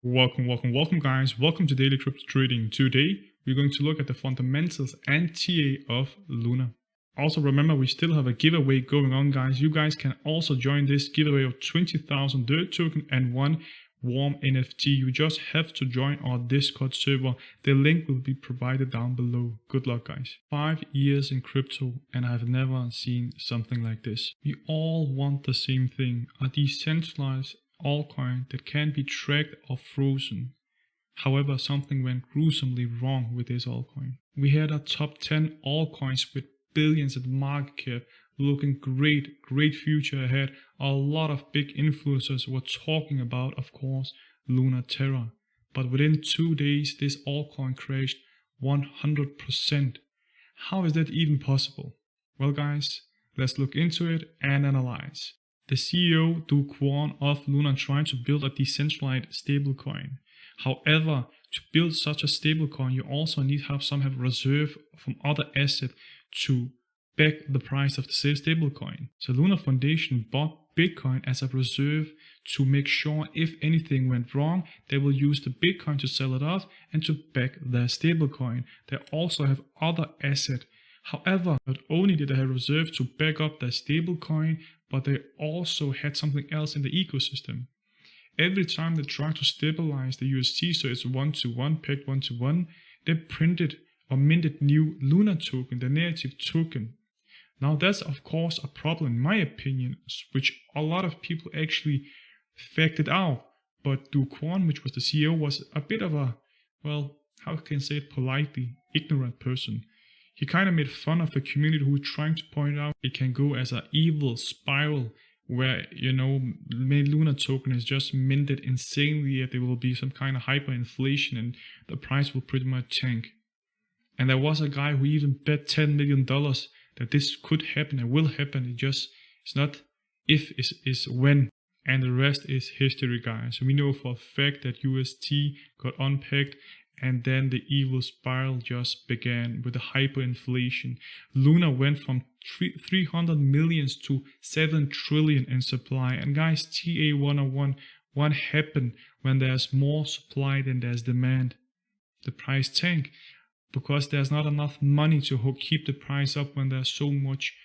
Welcome guys. Welcome to Daily Crypto Trading. Today we're going to look at the fundamentals and TA of Luna. Also remember, we still have a giveaway going on, guys. You guys can also join this giveaway of 20,000 Dirt token and one warm NFT. You just have to join our Discord server. The link will be provided down below. Good luck, guys. 5 years in crypto and I've never seen something like this. We all want the same thing, a decentralized altcoin that can be tracked or frozen. However, something went gruesomely wrong with this altcoin. We had a top 10 altcoins with billions in market cap, looking great future ahead. A lot of big influencers were talking about, of course, Luna Terra. But within 2 days, this altcoin crashed 100%. How is that even possible? Well guys, let's look into it and analyze. The CEO, Do Kwon of Luna, tried to build a decentralized stablecoin. However, to build such a stablecoin, you also need to have some reserve from other assets to back the price of the stablecoin. So Luna Foundation bought Bitcoin as a reserve to make sure if anything went wrong, they will use the Bitcoin to sell it off and to back their stablecoin. They also have other assets. However, not only did they have reserve to back up their stablecoin, but they also had something else in the ecosystem. Every time they tried to stabilize the UST, so it's 1-to-1, pegged 1-to-1, they printed or minted new Luna token, the narrative token. Now that's of course a problem in my opinion, which a lot of people actually factored out. But Do Kwon, which was the CEO, was a bit of a, well, how can I say it politely, ignorant person. He kind of made fun of the community who were trying to point out it can go as an evil spiral where, Luna token is just minted insanely, that there will be some kind of hyperinflation and the price will pretty much tank. And there was a guy who even bet $10 million that this could happen and will happen. It's not if, it's when. And the rest is history, guys. We know for a fact that UST got unpacked and then the evil spiral just began with the hyperinflation. Luna went from 300 millions to 7 trillion in supply. And guys, TA 101, what happened when there's more supply than there's demand? The price tank, because there's not enough money to keep the price up when there's so much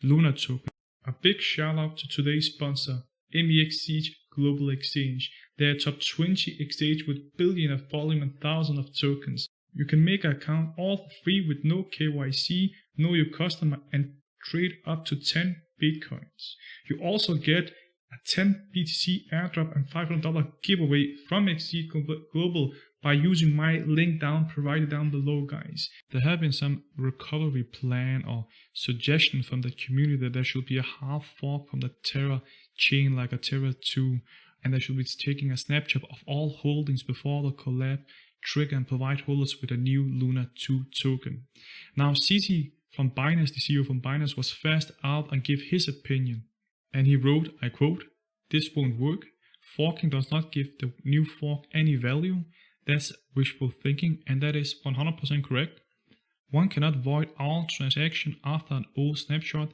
Luna token. A big shout out to today's sponsor, MEXC Global Exchange. They're a top 20 exchange with billion of volume and thousands of tokens. You can make an account all for free with no KYC, know your customer, and trade up to 10 Bitcoins. You also get a 10 BTC airdrop and $500 giveaway from MEXC Global by using my link provided down below, guys. There have been some recovery plan or suggestion from the community that there should be a hard fork from the Terra chain like a Terra 2, and they should be taking a snapshot of all holdings before the collab trigger and provide holders with a new Luna 2 token. Now CZ from Binance, the CEO from Binance, was fast out and gave his opinion. And he wrote, I quote, "This won't work. Forking does not give the new fork any value. That's wishful thinking, and that is 100% correct. One cannot void all transaction after an old snapshot,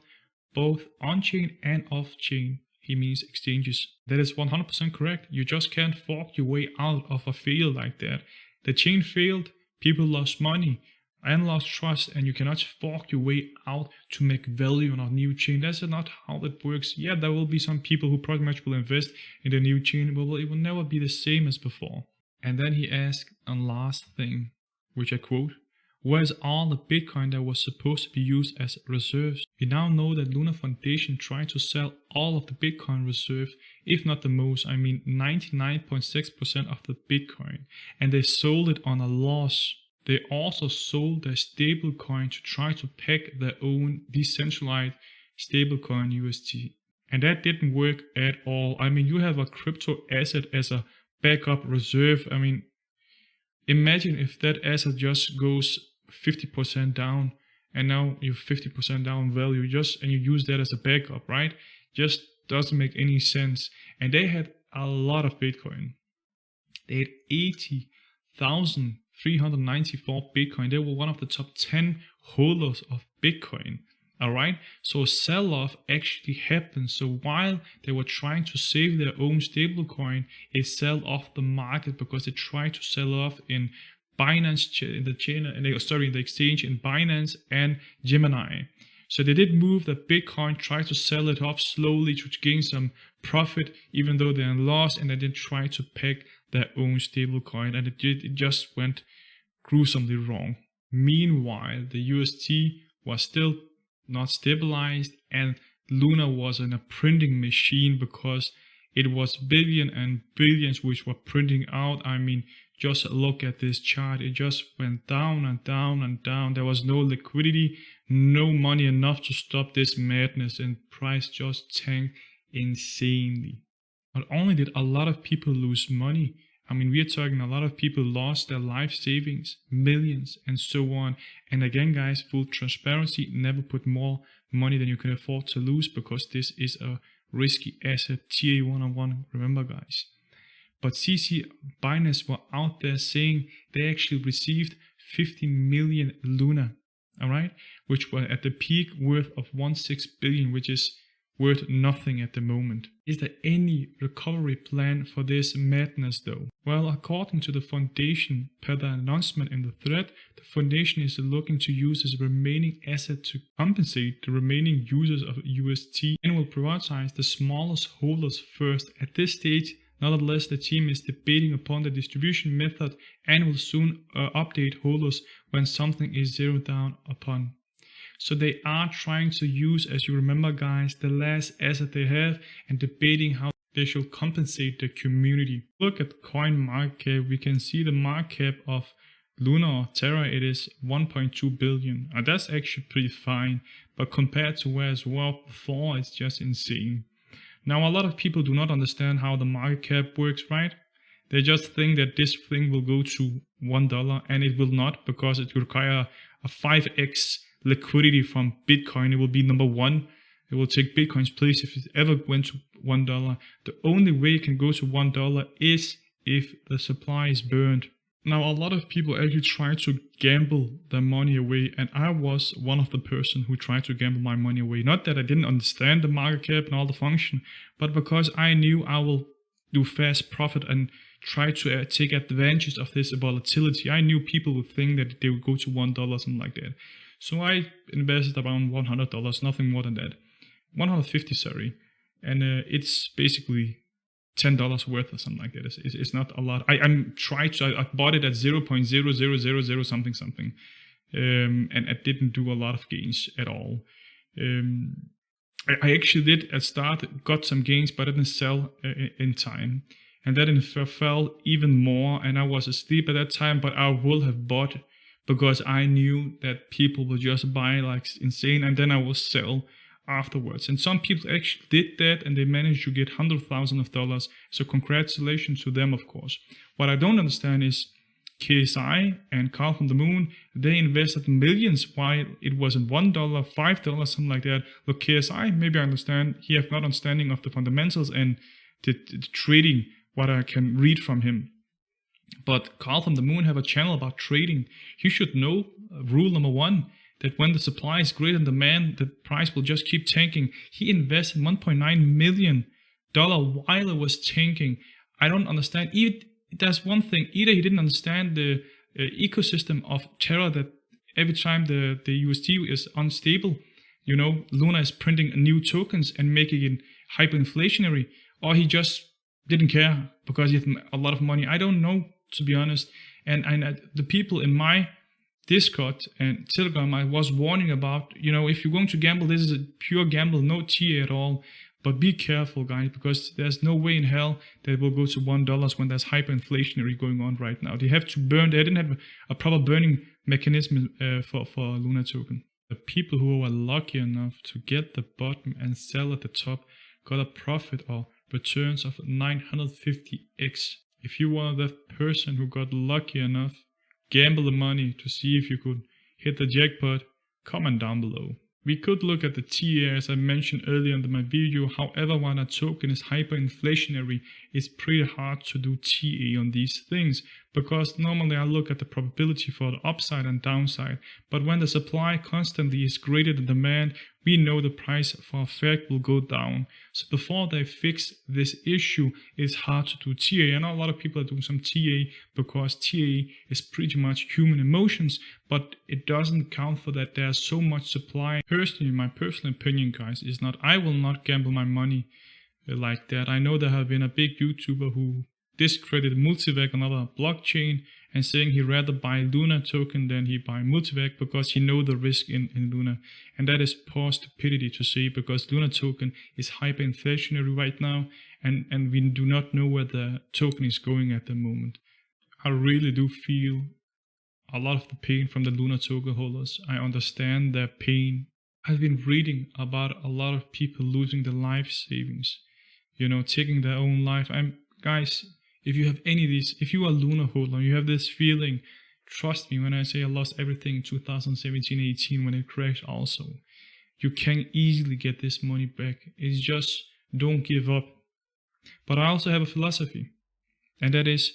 both on-chain and off-chain." He means exchanges. That is 100% correct. You just can't fork your way out of a fail like that. The chain failed, people lost money and lost trust, and you cannot fork your way out to make value on a new chain. That's not how that works. Yeah, there will be some people who pretty much will invest in the new chain, but it will never be the same as before. And then he asked a last thing, which I quote, "Where's all the Bitcoin that was supposed to be used as reserves?" We now know that Luna Foundation tried to sell all of the Bitcoin reserve, if not the most, 99.6% of the Bitcoin, and they sold it on a loss. They also sold their stablecoin to try to pack their own decentralized stablecoin UST. And that didn't work at all. You have a crypto asset as a backup reserve. Imagine if that asset just goes 50% down and now you're 50% down value and you use that as a backup, right? Just doesn't make any sense. And they had a lot of Bitcoin. They had 80,394 Bitcoin. They were one of the top 10 holders of Bitcoin. Alright, so sell-off actually happened. So while they were trying to save their own stablecoin, it sell off the market because they tried to sell off in Binance, in the exchange in Binance and Gemini. So they did move that Bitcoin, tried to sell it off slowly to gain some profit, even though they're in loss, and they did try to peg their own stablecoin, and it just went gruesomely wrong. Meanwhile, the UST was still not stabilized, and Luna was in a printing machine because it was billion and billions which were printing out. I mean, just look at this chart. It just went down and down and down. There was no liquidity, no money enough to stop this madness, and price just tanked insanely. Not only did a lot of people lose money, I mean, we are talking a lot of people lost their life savings, millions, and so on. And again, guys, full transparency, never put more money than you can afford to lose, because this is a risky asset, TA 101, remember, guys. But CC Binance were out there saying they actually received 50 million Luna, all right, which were at the peak worth of 1.6 billion, which is worth nothing at the moment. Is there any recovery plan for this madness though? Well, according to the foundation, per the announcement in the thread, the foundation is looking to use this remaining asset to compensate the remaining users of UST and will prioritize the smallest holders first. At this stage, nonetheless, the team is debating upon the distribution method and will soon update holders when something is zeroed down upon. So they are trying to use, as you remember, guys, the last asset they have and debating how they should compensate the community. Look at coin market cap. We can see the market cap of Luna Terra. It is 1.2 billion. That's actually pretty fine, but compared to where it was before, it's just insane. Now, a lot of people do not understand how the market cap works, right? They just think that this thing will go to $1, and it will not, because it will require a 5x liquidity from Bitcoin. It will be number one. It will take Bitcoin's place if it ever went to $1. The only way it can go to $1 is if the supply is burned. Now, a lot of people actually try to gamble their money away, and I was one of the person who tried to gamble my money away. Not that I didn't understand the market cap and all the function, but because I knew I will do fast profit and try to take advantage of this volatility. I knew people would think that they would go to $1, something like that. So I invested around $100, nothing more than that. 150, sorry. And it's basically $10 worth or something like that. It's not a lot. I bought it at 0.0000 something. And I didn't do a lot of gains at all. I actually did at start, got some gains, but I didn't sell in time. And then it fell even more, and I was asleep at that time, but I will have bought because I knew that people will just buy like insane, and then I will sell afterwards. And some people actually did that, and they managed to get $100,000 of dollars. So congratulations to them, of course. What I don't understand is KSI and Carl from the Moon, they invested millions while it wasn't $1, $5, something like that. Look, KSI, maybe I understand. He have not understanding of the fundamentals and the trading, what I can read from him. But Carl from the Moon have a channel about trading. He should know rule number one, that when the supply is greater than demand, the price will just keep tanking. He invested $1.9 million while it was tanking. I don't understand. That's one thing. Either he didn't understand the ecosystem of Terra, that every time the UST is unstable, you know, Luna is printing new tokens and making it hyperinflationary, or he just didn't care because he had a lot of money. I don't know, to be honest. And the people in my Discord and Telegram, I was warning about, you know, if you're going to gamble, this is a pure gamble, no TA at all. But be careful, guys, because there's no way in hell that it will go to $1 when there's hyperinflationary going on right now. They have to burn. They didn't have a proper burning mechanism for Luna token. The people who were lucky enough to get the bottom and sell at the top got a profit or returns of 950x. If you were that person who got lucky enough, gamble the money to see if you could hit the jackpot, comment down below. We could look at the TA as I mentioned earlier in my video. However, when a token is hyperinflationary, it's pretty hard to do TA on these things. because normally I look at the probability for the upside and downside, but when the supply constantly is greater than demand, we know the price for a fact will go down. So before they fix this issue, it's hard to do TA. I know a lot of people are doing some TA because TA is pretty much human emotions, but it doesn't count for that there's so much supply. Personally, my personal opinion, guys, is not, I will not gamble my money like that. I know there have been a big YouTuber who discredited Multivac, another blockchain, and saying he rather buy Luna token than he buy Multivac because he know the risk in Luna. And that is pure stupidity to say, because Luna token is hyperinflationary right now, and we do not know where the token is going at the moment. I really do feel a lot of the pain from the Luna token holders. I understand their pain. I've been reading about a lot of people losing their life savings, you know, taking their own life. Guys, if you have any of these, if you are a Luna holder, you have this feeling, trust me when I say I lost everything in 2017-18 when it crashed also. You can easily get this money back. It's just, don't give up. But I also have a philosophy, and that is,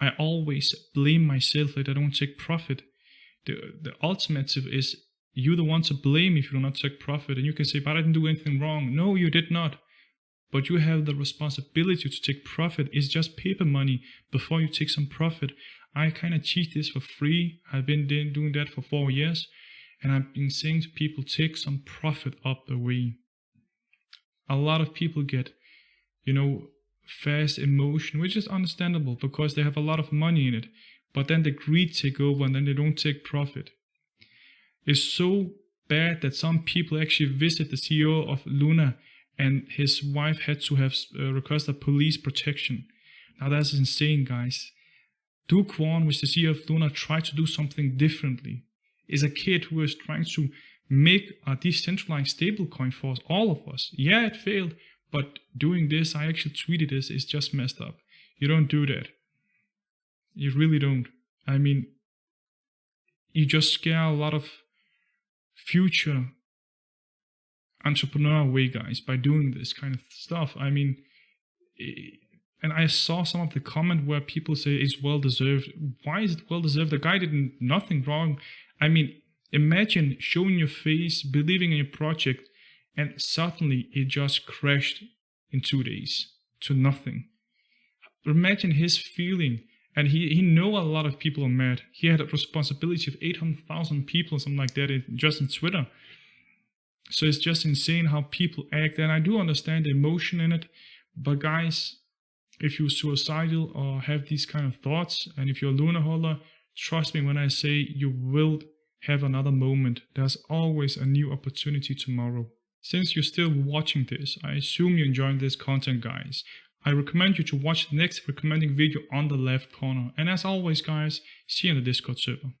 I always blame myself that I don't take profit. The alternative is, you're the one to blame if you do not take profit, and you can say, but I didn't do anything wrong. No, you did not. But you have the responsibility to take profit. It's just paper money before you take some profit. I kind of cheat this for free. I've been doing that for 4 years. And I've been saying to people, take some profit up the way. A lot of people get, you know, fast emotion, which is understandable because they have a lot of money in it. But then the greed take over and then they don't take profit. It's so bad that some people actually visit the CEO of Luna, and his wife had to have requested police protection. Now that's insane, guys. Do Kwon, which is the CEO of Luna, tried to do something differently. Is a kid who is trying to make a decentralized stablecoin for all of us. Yeah, it failed, but doing this, I actually tweeted this, is just messed up. You don't do that. You really don't. I mean, you just scare a lot of future entrepreneur way, guys, by doing this kind of stuff. I mean, and I saw some of the comment where people say it's well deserved. Why is it well deserved? The guy did nothing wrong. I mean, imagine showing your face, believing in your project, and suddenly it just crashed in 2 days to nothing. Imagine his feeling. And he know a lot of people are mad. He had a responsibility of 800,000 people, something like that, just in Twitter. So it's just insane how people act, and I do understand the emotion in it. But guys, if you're suicidal or have these kind of thoughts, and if you're a Luna holder, trust me when I say you will have another moment. There's always a new opportunity tomorrow. Since you're still watching this, I assume you're enjoying this content, guys. I recommend you to watch the next recommending video on the left corner. And as always, guys, see you in the Discord server.